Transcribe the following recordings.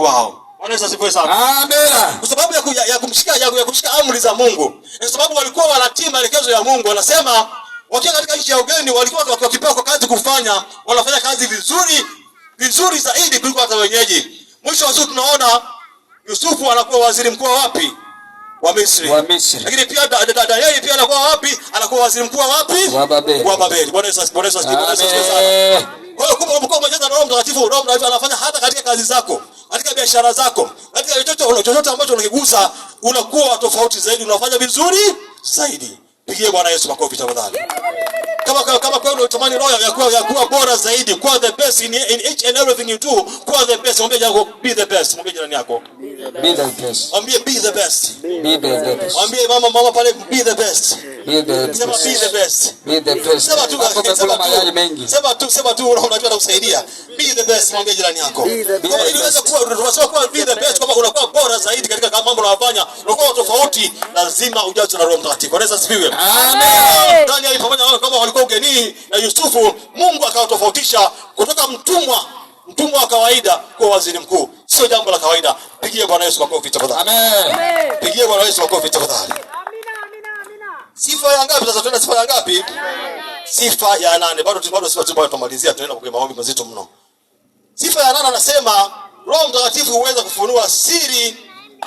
Mungu wao. Bwana Yesu asifiwe sana. Amen. Kwa sababu ya kumshika amri za Mungu. Kwa sababu walikuwa wanatii maelekezo ya Mungu. Wanasema wakiwa katika nchi ya ugeni walikuwa wakipewa kwa kazi kufanya, wanafanya kazi vizuri zaidi kuliko hata wenyeji. Mwisho wa siku tunaona Yusufu anakuwa waziri mkuu wapi? Wa Misri. Lakini pia Danieli pia anakuwa wapi? Anakuwa waziri mkuu wapi? Wa Babeli. Bwana Yesu asifiwe sana. Kwa hiyo kumbuka umejazwa na Roho Mtakatifu, Roho Mtakatifu anafanya hata katika kazi zako, katika biashara zako, katika chochote ambacho unakigusa, unakuwa tofauti zaidi, unafanya vizuri zaidi. Pigie Bwana Yesu makofi tafadhali. Kama kwa unatamani roho ya kuwa bora zaidi, kuwa the best in each and everything you do, kuwa the best. Mwambie yako be the best. Mwambie jirani yako be the best. Mwambie be the best. Be the best. Mwambie mama pale be the best. Be the best. Sema be the best. Be the best. Sema tu mayai mengi. Sema tu unajua kusaidia. Be the best. Mwambie jirani yako. Kama ili uweze kuwa be the best, kama unakuwa bora zaidi katika mambo unayofanya, unakuwa tofauti, lazima ujazwe na Roho Mtakatifu. Bwana asifiwe. Amen. Danieli pamoja na kama walikuwa ugenini na Yusufu, Mungu akawatofautisha kutoka mtumwa wa kawaida kwa waziri mkuu. Sio jambo la kawaida. Pigie Bwana Yesu makofi tafadhali. Amen. Pigie Bwana Yesu makofi tafadhali. Amina. Sifa ya ngapi sasa? Tunaenda sifa ya ngapi? Sifa ya 8. Bado sifa tumalizia, tunaenda kwa maombi mazito mno. Sifa ya 8 anasema Roho Mtakatifu huweza kufunua siri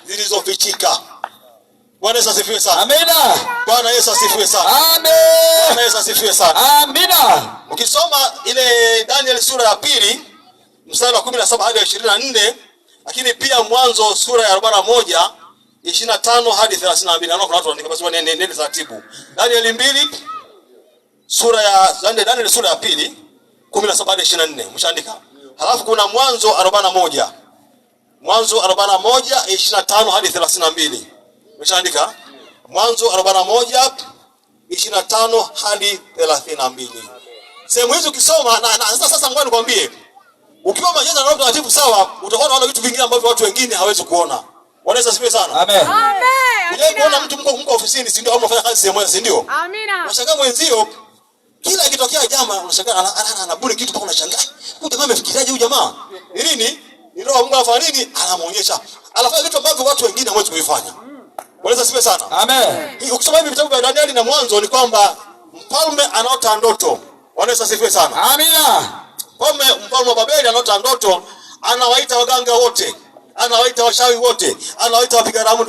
zilizofichika. Bwana Yesu asifiwe sana. Amina. Bwana Yesu asifiwe sana. Amen. Bwana Yesu asifiwe sana. Amina. Ukisoma ile Daniel sura ya 2 mstari wa 17 hadi 24, lakini pia Mwanzo sura ya 41 25 hadi 32. Naona kuna watu wanaandika basi nene taratibu. Daniel 2 Daniel sura ya 2 17 hadi 24. Mshaandika. Halafu kuna Mwanzo 41. Mwanzo 41 25 hadi 32. Umeshaandika? Mwanzo 41 25 hadi 32. Sehemu hizo ukisoma na sasa ngoja nikwambie. Ukiwa majeza na Roho Mtakatifu sawa, utakuwa unaona vitu vingine ambavyo watu wengine hawezi kuona. Bwana Yesu asifiwe sana. Amen. Unaona mtu mko ofisini, si ndio? Au unafanya kazi sehemu moja, si ndio? Amina. Unashangaa mwenzio kila ikitokea jamaa unashangaa anabuni kitu mpaka unashangaa. Huyu jamaa amefikiriaje huyu jamaa? Ni nini? Ni Roho Mungu anafanya nini? Anamuonyesha. Anafanya vitu ambavyo watu wengine hawezi kuvifanya. Bwana asifiwe sana. Amen. Ukisoma hivi vitabu vya Danieli na Mwanzo ni kwamba mfalme anaota ndoto. Bwana asifiwe sana. Amina. Mfalme wa Babeli anaota ndoto, anawaita waganga wote, anawaita washawi wote, anawaita wapiga ramli